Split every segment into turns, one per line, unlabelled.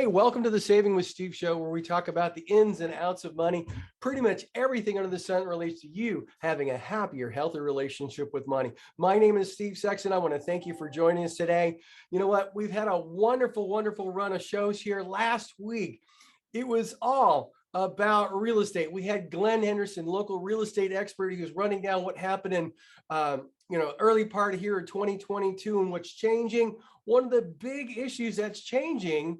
Hey, welcome to the Saving with Steve show, where we talk about the ins and outs of money. Pretty much everything under the sun relates to you having a happier, healthier relationship with money. My name is Steve Sexton. I want to thank you for joining us today. You know what? We've had a wonderful, wonderful run of shows here last week. It was all about real estate. We had Glenn Henderson, local real estate expert. He was running down what happened in early part of here in 2022 and what's changing. One of the big issues that's changing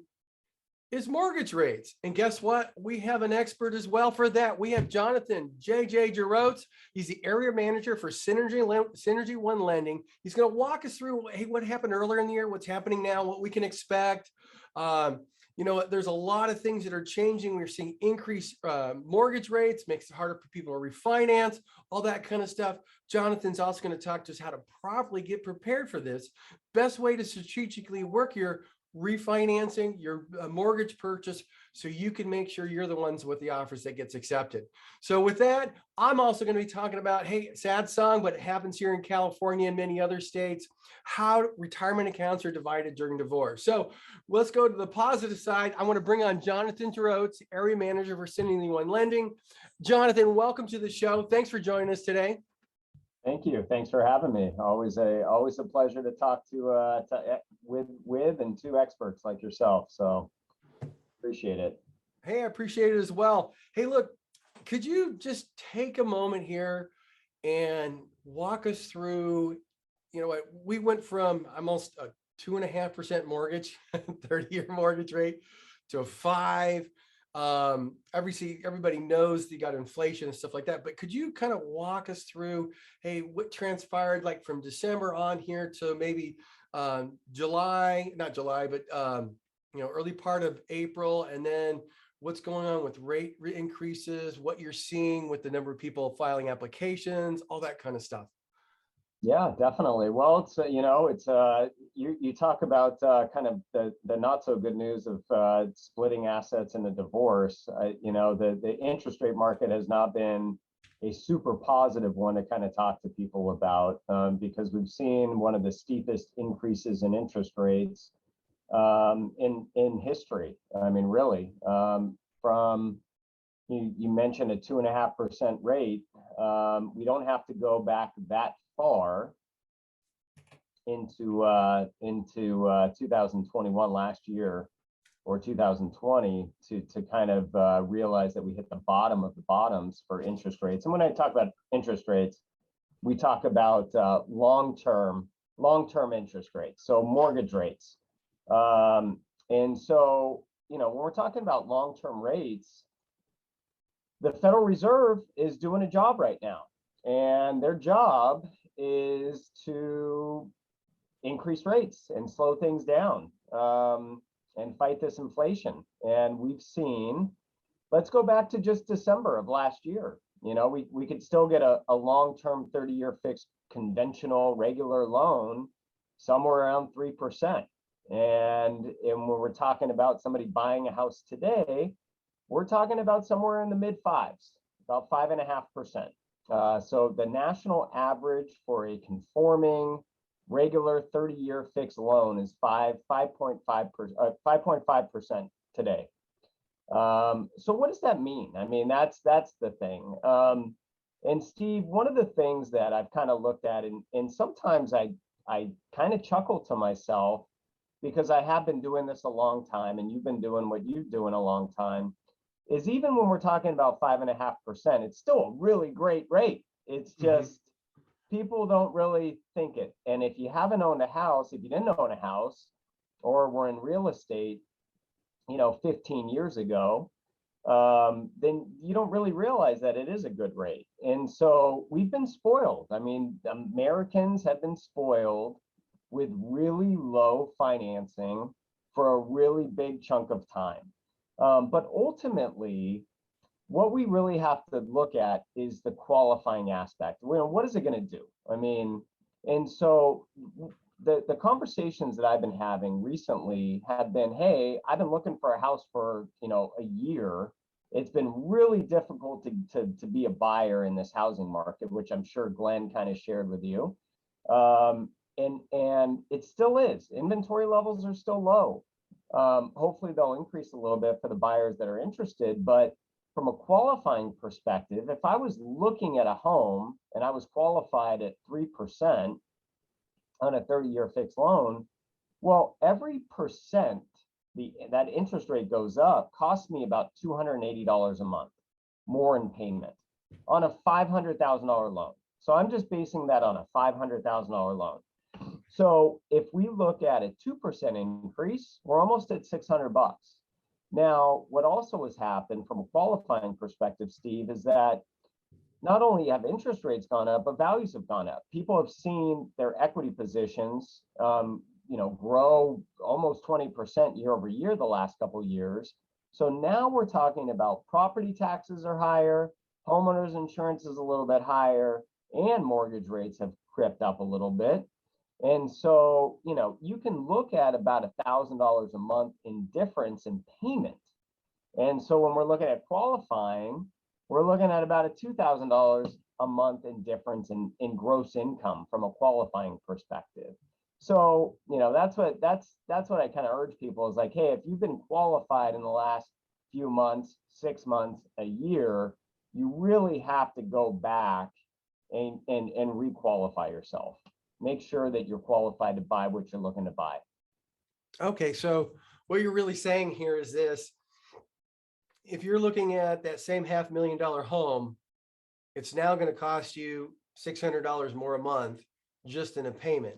is mortgage rates. And guess what? We have an expert as well for that. We have Jonathan Jerotz. He's the area manager for Synergy One Lending. He's going to walk us through, hey, what happened earlier in the year, what's happening now, what we can expect. There's a lot of things that are changing. We're seeing increased mortgage rates, makes it harder for people to refinance, all that kind of stuff. Jonathan's also going to talk to us how to properly get prepared for this. Best way to strategically work your refinancing, your mortgage purchase, so you can make sure you're the ones with the offers that gets accepted. So with that, I'm also going to be talking about, hey, sad song, but it happens here in California and many other states, how retirement accounts are divided during divorce. So let's go to the positive side. I want to bring on Jonathan Jerotz, area manager for Synergy One Lending. Jonathan, welcome to the show. Thanks for joining us today.
Thank you. Thanks for having me. Always a pleasure to talk with and to experts like yourself. So appreciate it.
Hey, I appreciate it as well. Hey, look, could you just take a moment here and walk us through, what we went from almost a 2.5% mortgage, 30-year mortgage rate, to a 5%. Everybody knows you got inflation and stuff like that, but could you kind of walk us through, hey, what transpired like from December on here to maybe early part of April, and then what's going on with rate increases, what you're seeing with the number of people filing applications, all that kind of stuff.
Yeah, definitely. Well, it's you talk about kind of the not so good news of splitting assets in a divorce. The interest rate market has not been a super positive one to kind of talk to people about because we've seen one of the steepest increases in interest rates in history. I mean, really, from you mentioned a 2.5% rate. We don't have to go back that far into 2021 last year or 2020 to kind of realize that we hit the bottom of the bottoms for interest rates. And when I talk about interest rates, we talk about long-term interest rates, so mortgage rates. And so, when we're talking about long-term rates, the Federal Reserve is doing a job right now, and their job is to increase rates and slow things down and fight this inflation. And we've seen, let's go back to just December of last year. We could still get a long-term 30-year fixed conventional regular loan somewhere around 3%. And when we're talking about somebody buying a house today, we're talking about somewhere in the mid fives, about 5.5%. So the national average for a conforming regular 30-year fixed loan is 5.5% today. So what does that mean? I mean, that's the thing. And Steve, one of the things that I've kind of looked at, and sometimes I kind of chuckle to myself because I have been doing this a long time, and you've been doing what you do in a long time, is even when we're talking about 5.5%, it's still a really great rate. It's just people don't really think it. And if you haven't owned a house, if you didn't own a house, or were in real estate, 15 years ago, then you don't really realize that it is a good rate. And so we've been spoiled. I mean, Americans have been spoiled with really low financing for a really big chunk of time. But ultimately, what we really have to look at is the qualifying aspect. What is it going to do? I mean, and so the conversations that I've been having recently have been, hey, I've been looking for a house for, a year. It's been really difficult to be a buyer in this housing market, which I'm sure Glenn kind of shared with you. And it still is. Inventory levels are still low. Hopefully they'll increase a little bit for the buyers that are interested. But from a qualifying perspective, if I was looking at a home and I was qualified at 3% on a 30-year fixed loan, well, every percent that interest rate goes up costs me about $280 a month more in payment on a $500,000 loan. So I'm just basing that on a $500,000 loan. So if we look at a 2% increase, we're almost at $600. Now, what also has happened from a qualifying perspective, Steve, is that not only have interest rates gone up, but values have gone up. People have seen their equity positions, grow almost 20% year over year the last couple of years. So now we're talking about property taxes are higher, homeowners insurance is a little bit higher, and mortgage rates have crept up a little bit. And so, you can look at about $1,000 a month in difference in payment. And so when we're looking at qualifying, we're looking at about a $2,000 a month in difference in gross income from a qualifying perspective. So, that's what I kind of urge people is like, hey, if you've been qualified in the last few months, 6 months, a year, you really have to go back and requalify yourself. Make sure that you're qualified to buy what you're looking to buy.
Okay, so what you're really saying here is this: if you're looking at that same $500,000 home, it's now going to cost you $600 more a month just in a payment.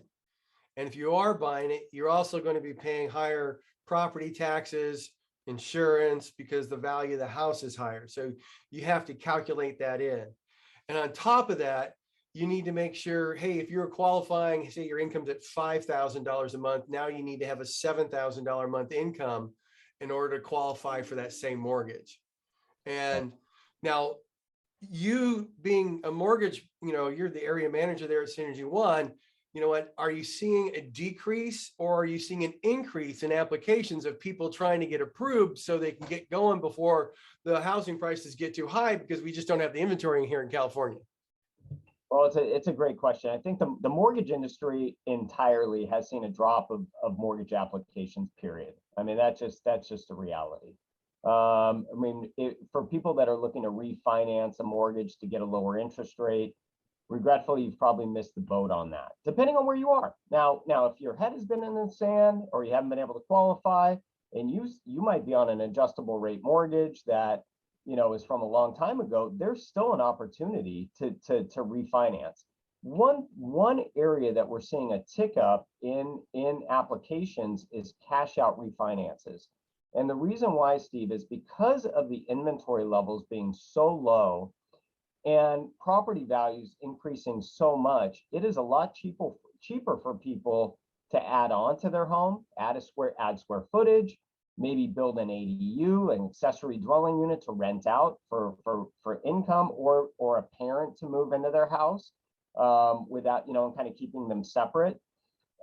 And if you are buying it, you're also going to be paying higher property taxes, insurance, because the value of the house is higher. So you have to calculate that in. And on top of that, you need to make sure, hey, if you're qualifying, say your income's at $5,000 a month, now you need to have a $7,000 a month income in order to qualify for that same mortgage. And now, you being a mortgage, you're the area manager there at Synergy One. Are you seeing a decrease or are you seeing an increase in applications of people trying to get approved so they can get going before the housing prices get too high, because we just don't have the inventory here in California?
Well, it's a great question. I think the mortgage industry entirely has seen a drop of mortgage applications, period. I mean, that's just a reality. For people that are looking to refinance a mortgage to get a lower interest rate, regretfully, you've probably missed the boat on that, depending on where you are. Now, if your head has been in the sand or you haven't been able to qualify, and you might be on an adjustable rate mortgage that is from a long time ago, there's still an opportunity to refinance. One area that we're seeing a tick up in applications is cash out refinances. And the reason why, Steve, is because of the inventory levels being so low and property values increasing so much, it is a lot cheaper for people to add on to their home, add square footage, maybe build an ADU, an accessory dwelling unit to rent out for income, or a parent to move into their house without, kind of keeping them separate.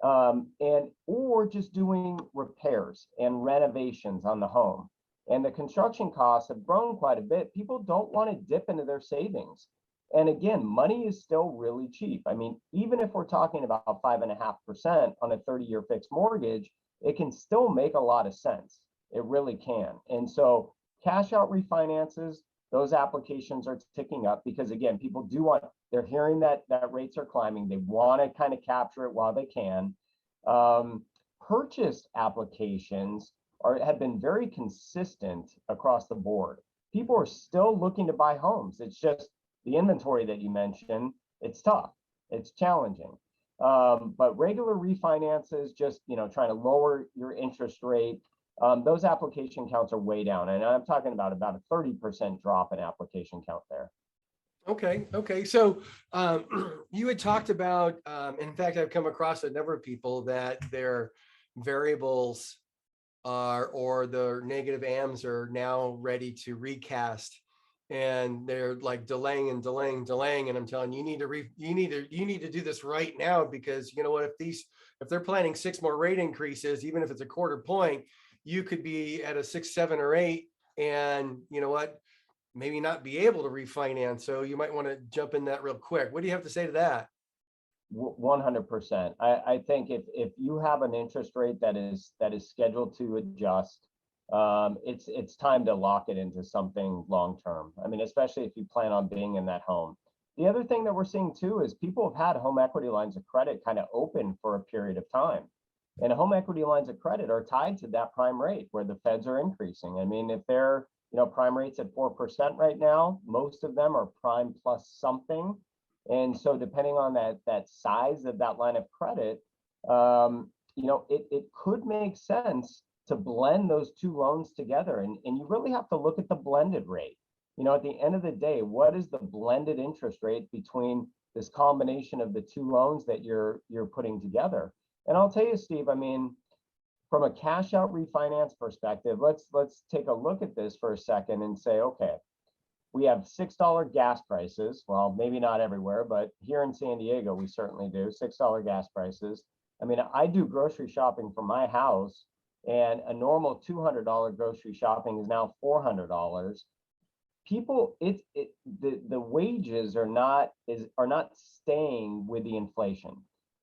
Or just doing repairs and renovations on the home. And the construction costs have grown quite a bit. People don't want to dip into their savings. And again, money is still really cheap. I mean, even if we're talking about 5.5% on a 30-year fixed mortgage, it can still make a lot of sense. It really can. And so cash out refinances, those applications are ticking up because, again, people they're hearing that rates are climbing. They want to kind of capture it while they can. Purchase applications have been very consistent across the board. People are still looking to buy homes. It's just the inventory that you mentioned, it's tough, it's challenging. But regular refinances, just trying to lower your interest rate, those application counts are way down. And I'm talking about a 30% drop in application count there.
Okay. So you had talked about, in fact, I've come across a number of people that their variables or the negative AMs are now ready to recast, and they're like delaying. And I'm telling you, you need to do this right now, because you know what, if they're planning 6 more rate increases, even if it's a quarter point, you could be at a 6, 7, or 8, and you know what, maybe not be able to refinance. So you might want to jump in that real quick. What do you have to say to that?
100%. I think if you have an interest rate that is scheduled to adjust, it's time to lock it into something long term. I mean, especially if you plan on being in that home. The other thing that we're seeing too is people have had home equity lines of credit kind of open for a period of time. And home equity lines of credit are tied to that prime rate where the feds are increasing. I mean, if they're, prime rates at 4% right now, most of them are prime plus something. And so depending on that size of that line of credit, it could make sense to blend those two loans together. And you really have to look at the blended rate. At the end of the day, what is the blended interest rate between this combination of the two loans that you're putting together? And I'll tell you, Steve, I mean, from a cash out refinance perspective, let's take a look at this for a second and say, okay, we have $6 gas prices. Well, maybe not everywhere, but here in San Diego, we certainly do. $6 gas prices. I mean, I do grocery shopping for my house, and a normal $200 grocery shopping is now $400. People, the wages are not staying with the inflation.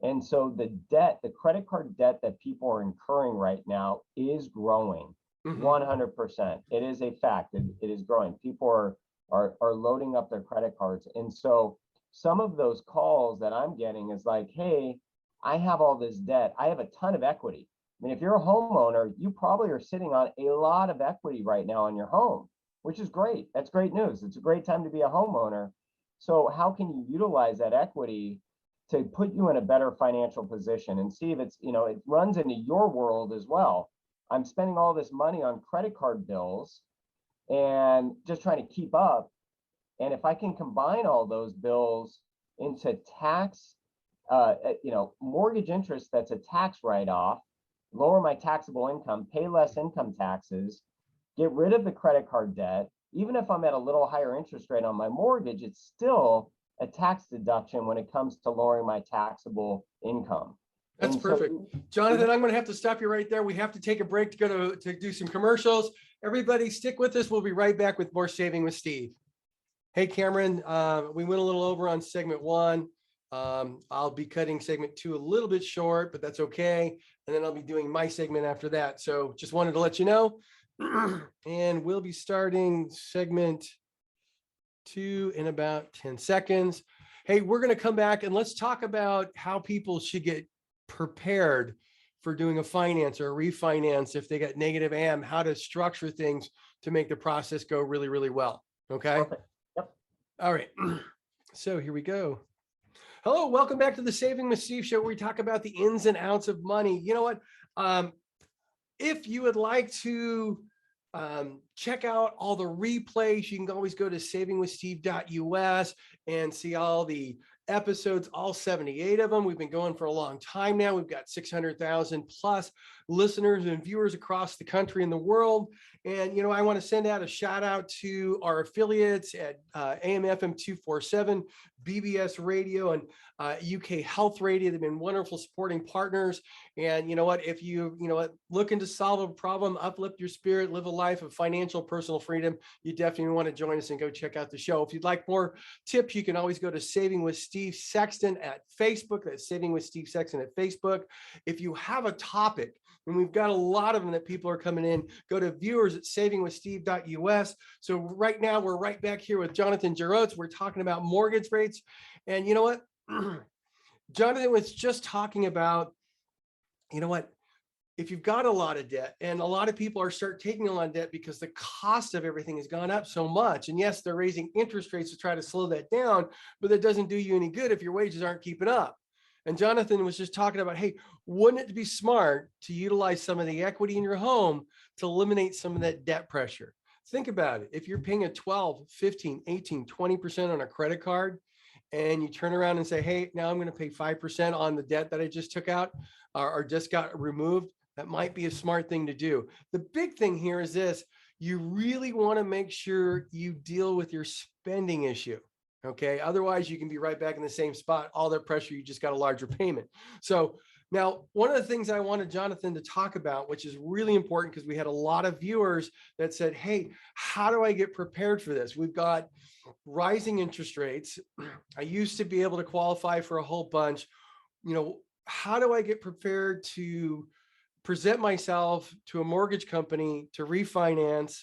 And so the credit card debt that people are incurring right now is growing. 100%. It is a fact. It is growing. People are loading up their credit cards. And so some of those calls that I'm getting is like, hey, I have all this debt. I have a ton of equity. I mean, if you're a homeowner, you probably are sitting on a lot of equity right now in your home, which is great. That's great news. It's a great time to be a homeowner. So how can you utilize that equity to put you in a better financial position? And Steve, it runs into your world as well. I'm spending all this money on credit card bills and just trying to keep up. And if I can combine all those bills into tax, mortgage interest that's a tax write-off, lower my taxable income, pay less income taxes, get rid of the credit card debt, even if I'm at a little higher interest rate on my mortgage, it's still a tax deduction when it comes to lowering my taxable income.
That's perfect. Jonathan, I'm going to have to stop you right there. We have to take a break to go to do some commercials. Everybody stick with us. We'll be right back with more Saving with Steve. Hey, Cameron, we went a little over on segment 1. I'll be cutting segment 2 a little bit short, but that's okay. And then I'll be doing my segment after that. So just wanted to let you know. And we'll be starting segment 2 in about 10 seconds. Hey, we're going to come back and let's talk about how people should get prepared for doing a finance or a refinance if they got negative AM, how to structure things to make the process go really, really well. Okay.
Perfect. Yep.
All right. So here we go. Hello, welcome back to the Saving with Steve show, where we talk about the ins and outs of money. You know what? If you would like to check out all the replays, you can always go to savingwithsteve.us and see all the episodes, all 78 of them. We've been going for a long time now. We've got 600,000 plus listeners and viewers across the country and the world. And, I want to send out a shout out to our affiliates at AM/FM 247, BBS Radio, and UK Health Radio. They've been wonderful supporting partners. And you know what, if you, looking to solve a problem, uplift your spirit, live a life of financial personal freedom, you definitely want to join us and go check out the show. If you'd like more tips, you can always go to Saving with Steve Sexton at Facebook. That's Saving with Steve Sexton at Facebook. If you have a topic, and we've got a lot of them that people are coming in, go to viewers at savingwithsteve.us. So right now we're right back here with Jonathan Jerotz. We're talking about mortgage rates. And you know what? Jonathan was just talking about, if you've got a lot of debt, and a lot of people are taking a lot of debt because the cost of everything has gone up so much. And yes, they're raising interest rates to try to slow that down, but that doesn't do you any good if your wages aren't keeping up. And Jonathan was just talking about, hey, wouldn't it be smart to utilize some of the equity in your home to eliminate some of that debt pressure? Think about it. If you're paying a 12, 15, 18, 20% on a credit card, and you turn around and say, hey, now I'm going to pay 5% on the debt that I just took out or just got removed, that might be a smart thing to do. The big thing here is this: you really want to make sure you deal with your spending issue. Okay. Otherwise, you can be right back in the same spot. All that pressure, you just got a larger payment. So Now, one of the things I wanted Jonathan to talk about, which is really important because we had a lot of viewers that said, hey, how do I get prepared for this? We've got rising interest rates. I used to be able to qualify for a whole bunch. How do I get prepared to present myself to a mortgage company to refinance,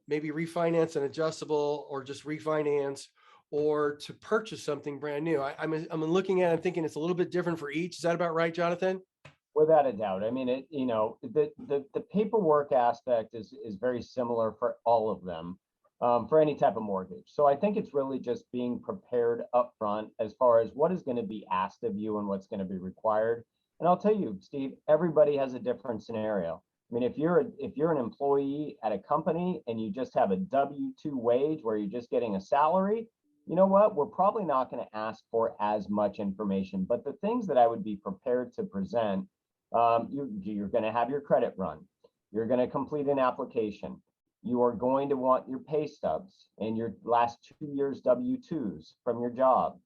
maybe refinance an adjustable or just refinance, or to purchase something brand new? I'm looking at it, I'm thinking it's a little bit different for each. Is that about right, Jonathan?
Without a doubt. I mean, the paperwork aspect is very similar for all of them, for any type of mortgage. So I think it's really just being prepared upfront as far as what is going to be asked of you and what's going to be required. And I'll tell you, Steve, everybody has a different scenario. I mean, if you're an employee at a company and you just have a W-2 wage where you're just getting a salary, you know what? We're probably not going to ask for as much information. But the things that I would be prepared to present, you're going to have your credit run. You're going to complete an application. You are going to want your pay stubs and your last 2 years W-2s from your job,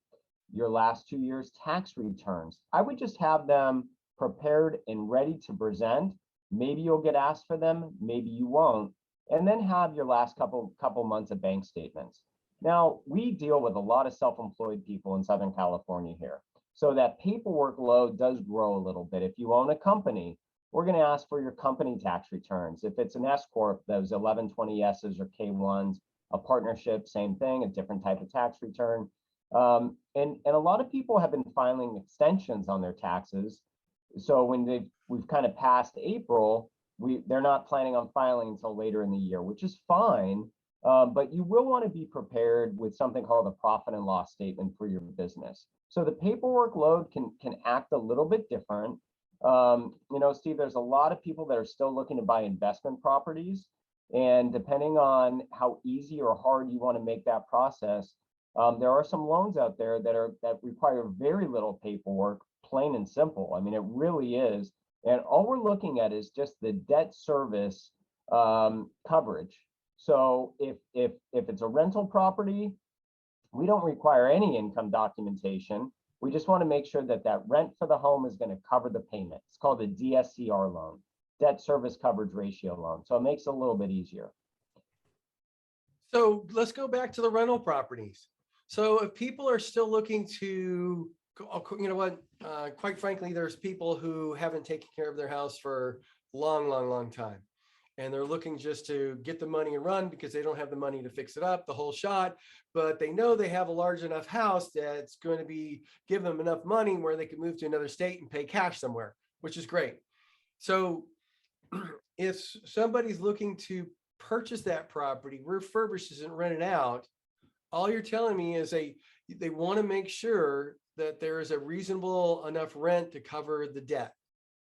your last 2 years tax returns. I would just have them prepared and ready to present. Maybe you'll get asked for them, maybe you won't. And then have your last couple months of bank statements. Now, we deal with a lot of self-employed people in Southern California here. So that paperwork load does grow a little bit. If you own a company, we're going to ask for your company tax returns. If it's an S Corp, those 1120Ss or K1s, a partnership, same thing, a different type of tax return. And a lot of people have been filing extensions on their taxes. So when we've kind of passed April, they're not planning on filing until later in the year, which is fine. But you will want to be prepared with something called a profit and loss statement for your business. So the paperwork load can act a little bit different. Steve, there's a lot of people that are still looking to buy investment properties. And depending on how easy or hard you want to make that process, there are some loans out there that require very little paperwork, plain and simple. I mean, it really is. And all we're looking at is just the debt service coverage. So if it's a rental property, we don't require any income documentation. We just want to make sure that rent for the home is going to cover the payment. It's called a DSCR loan, debt service coverage ratio loan. So it makes it a little bit easier.
So let's go back to the rental properties. So if people are still looking to, quite frankly, there's people who haven't taken care of their house for a long time. And they're looking just to get the money and run because they don't have the money to fix it up, the whole shot. But they know they have a large enough house that's going to give them enough money where they can move to another state and pay cash somewhere, which is great. So if somebody's looking to purchase that property, refurbish it and rent it out, all you're telling me is they want to make sure that there is a reasonable enough rent to cover the debt.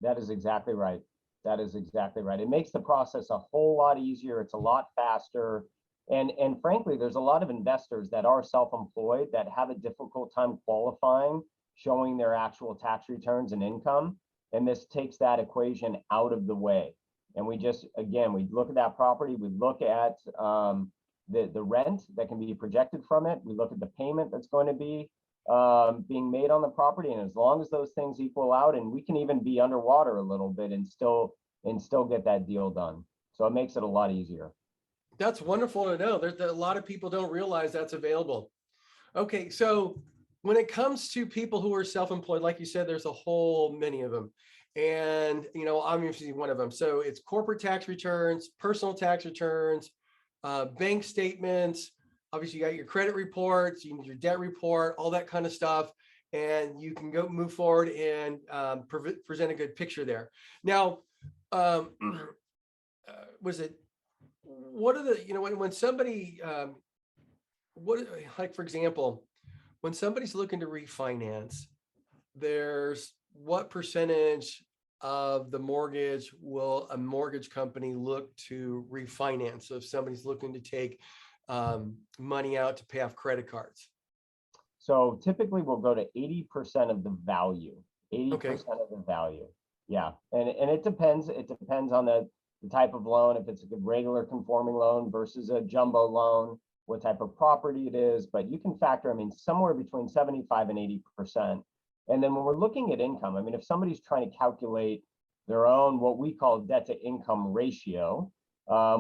That is exactly right. That is exactly right. It makes the process a whole lot easier. It's a lot faster. And frankly, there's a lot of investors that are self-employed that have a difficult time qualifying, showing their actual tax returns and income. And this takes that equation out of the way. And we look at that property, we look at the rent that can be projected from it. We look at the payment that's going to be being made on the property, and as long as those things equal out, and we can even be underwater a little bit and still get that deal done. So it makes it a lot easier.
That's wonderful to know. There's a lot of people don't realize that's available. Okay, so when it comes to people who are self-employed, like you said, there's a whole many of them, and I'm usually one of them. So it's corporate tax returns, personal tax returns, bank statements. Obviously, you got your credit reports, you need your debt report, all that kind of stuff, and you can move forward and present a good picture there. Now, what are the, when somebody, for example, when somebody's looking to refinance, there's what percentage of the mortgage will a mortgage company look to refinance? So if somebody's looking to take money out to pay off credit cards.
So typically we'll go to 80% of the value, 80%
Okay.
of the value. Yeah. And it depends. It depends on the type of loan, if it's a regular conforming loan versus a jumbo loan, what type of property it is, but you can factor, somewhere between 75 and 80%. And then when we're looking at income, I mean, if somebody's trying to calculate their own, what we call debt to income ratio,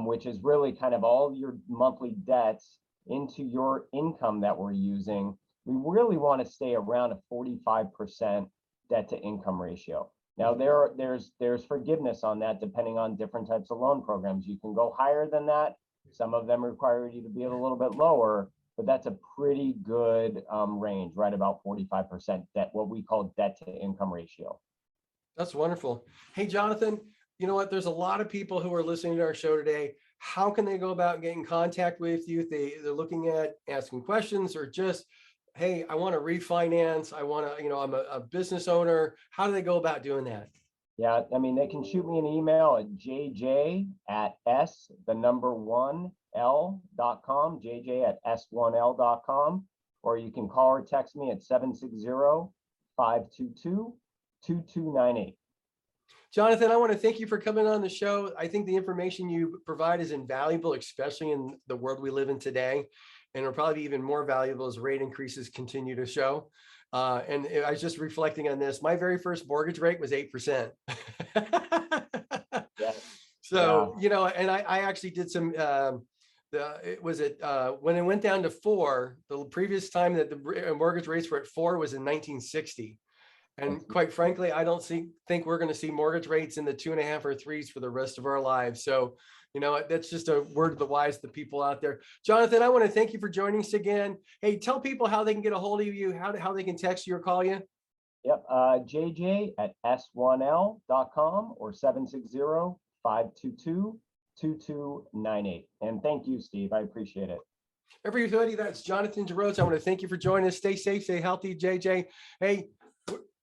which is really kind of all your monthly debts into your income that we're using, we really want to stay around a 45% debt to income ratio. Now, there's forgiveness on that depending on different types of loan programs. You can go higher than that. Some of them require you to be a little bit lower, but that's a pretty good range, right about 45% debt, what we call debt to income ratio.
That's wonderful. Hey, Jonathan, you know what? There's a lot of people who are listening to our show today. How can they go about getting in contact with you if they're looking at asking questions, or just, hey, I want to refinance. I want to, I'm a business owner. How do they go about doing that?
Yeah, I mean, they can shoot me an email at jj@s1l.com, jj@s1l.com, or you can call or text me at 760-522-2298.
Jonathan, I want to thank you for coming on the show. I think the information you provide is invaluable, especially in the world we live in today. And it'll probably be even more valuable as rate increases continue to show. And I was just reflecting on this. My very first mortgage rate was 8%.
Yeah.
So, and I actually did some, when it went down to 4, the previous time that the mortgage rates were at 4 was in 1960. And quite frankly, I don't think we're going to see mortgage rates in the 2.5 or 3s for the rest of our lives. So, that's just a word of the wise to the people out there. Jonathan, I want to thank you for joining us again. Hey, tell people how they can get a hold of you, how they can text you or call you.
Yep, jj@s1l.com or 760-522-2298. And thank you, Steve. I appreciate it.
Everybody, that's Jonathan Jerotz. I want to thank you for joining us. Stay safe, stay healthy, JJ. Hey,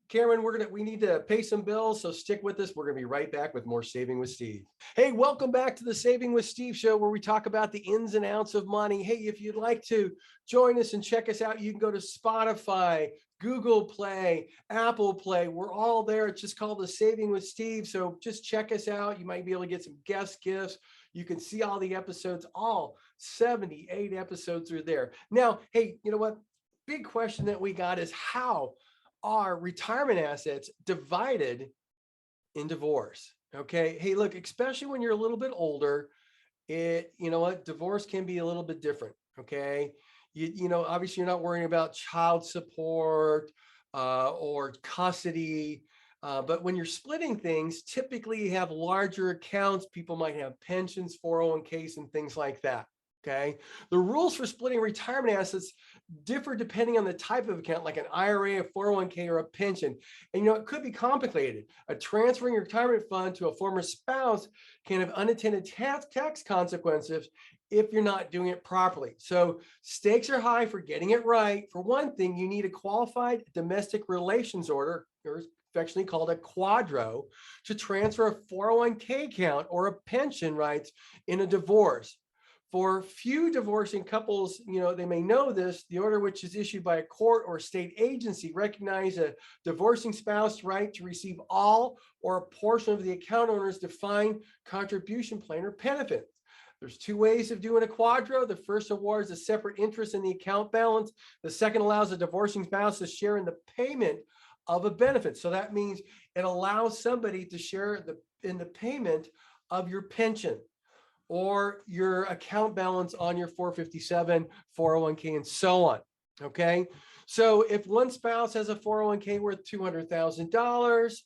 Cameron, we need to pay some bills, so stick with us. We're going to be right back with more Saving with Steve. Hey, welcome back to the Saving with Steve show, where we talk about the ins and outs of money. Hey, if you'd like to join us and check us out, you can go to Spotify, Google Play, Apple Play. We're all there. It's just called the Saving with Steve. So just check us out. You might be able to get some guest gifts. You can see all the episodes. All 78 episodes are there. Now, hey, you know what? Big question that we got is, how are retirement assets divided in divorce? Okay. Hey, look, especially when you're a little bit older, divorce can be a little bit different. Okay. Obviously you're not worrying about child support or custody. But when you're splitting things, typically you have larger accounts. People might have pensions, 401ks, and things like that. Okay. The rules for splitting retirement assets differ depending on the type of account, like an IRA, a 401k, or a pension. And, it could be complicated. Transferring your retirement fund to a former spouse can have unintended tax consequences if you're not doing it properly. So stakes are high for getting it right. For one thing, you need a qualified domestic relations order, or affectionately called a quadro, to transfer a 401k account or a pension rights in a divorce. For few divorcing couples, they may know this, the order, which is issued by a court or state agency, recognize a divorcing spouse's right to receive all or a portion of the account owner's defined contribution plan or benefits. There's 2 ways of doing a quadro. The first awards a separate interest in the account balance. The second allows a divorcing spouse to share in the payment of a benefit. So that means it allows somebody to share in the payment of your pension or your account balance on your 457, 401k, and so on. Okay. So if one spouse has a 401k worth $200,000,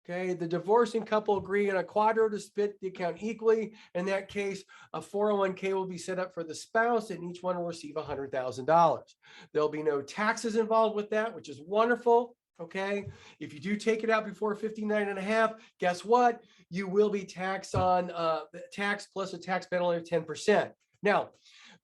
okay, the divorcing couple agree on a quadro to split the account equally. In that case, a 401k will be set up for the spouse, and each one will receive $100,000. There'll be no taxes involved with that, which is wonderful. Okay. If you do take it out before 59 and a half, guess what? You will be taxed on the tax plus a tax penalty of 10%. Now,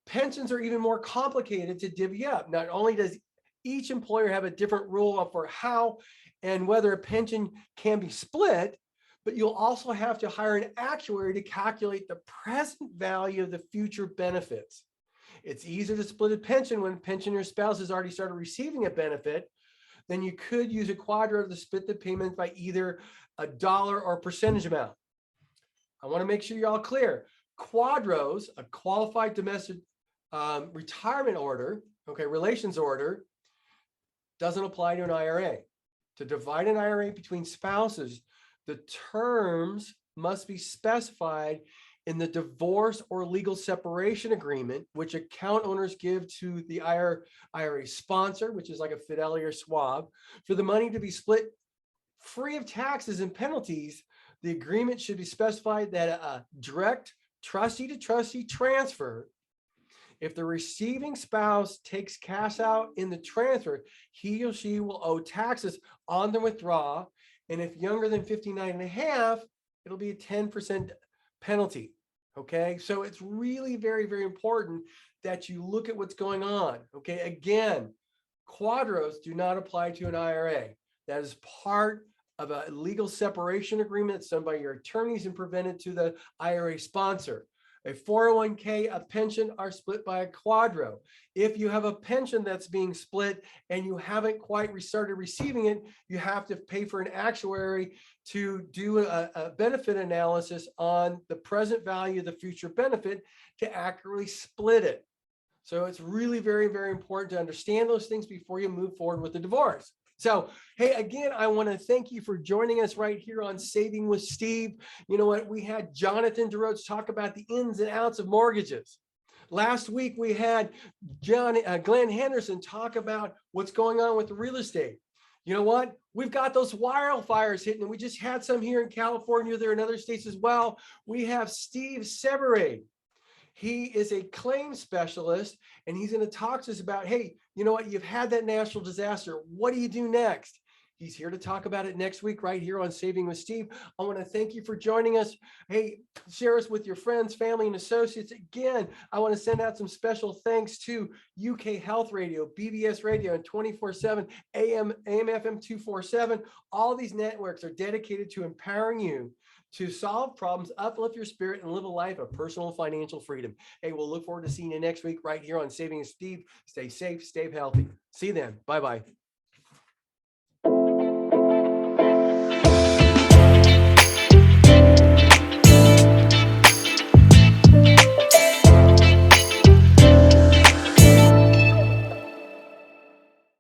pensions are even more complicated to divvy up. Not only does each employer have a different rule for how and whether a pension can be split, but you'll also have to hire an actuary to calculate the present value of the future benefits. It's easier to split a pension when pensioner's spouse has already started receiving a benefit. Then you could use a quadro to split the payment by either a dollar or percentage amount. I want to make sure you're all clear. Quadros, a qualified domestic retirement order, okay, relations order, doesn't apply to an IRA. to divide an IRA between spouses, the terms must be specified in the divorce or legal separation agreement, which account owners give to the IRA sponsor, which is like a Fidelity or Schwab, for the money to be split free of taxes and penalties. The agreement should be specified that a direct trustee to trustee transfer, if the receiving spouse takes cash out in the transfer, he or she will owe taxes on the withdrawal. And if younger than 59 and a half, it'll be a 10% penalty. Okay, so it's really very, very important that you look at what's going on. Okay, again, quadros do not apply to an IRA. That is part of a legal separation agreement that's done by your attorneys and presented to the IRA sponsor. A 401k, a pension are split by a quadro. If you have a pension that's being split and you haven't quite started receiving it, you have to pay for an actuary to do a benefit analysis on the present value of the future benefit to accurately split it. So it's really very, very important to understand those things before you move forward with the divorce. So, hey, again, I want to thank you for joining us right here on Saving with Steve. You know what? We had Jonathan Jerotz talk about the ins and outs of mortgages. Last week, we had Glenn Henderson talk about what's going on with real estate. You know what? We've got those wildfires hitting, and we just had some here in California. There are in other states as well. We have Steve Severade. He is a claim specialist, and he's going to talk to us about, hey, you know what? You've had that natural disaster. What do you do next? He's here to talk about it next week right here on Saving with Steve. I want to thank you for joining us. Hey, share us with your friends, family, and associates. Again, I want to send out some special thanks to UK Health Radio, BBS Radio, and 24/7 AM FM 247. All these networks are dedicated to empowering you to solve problems, uplift your spirit, and live a life of personal financial freedom. Hey, we'll look forward to seeing you next week right here on Saving with Steve. Stay safe, stay healthy. See you then. Bye-bye.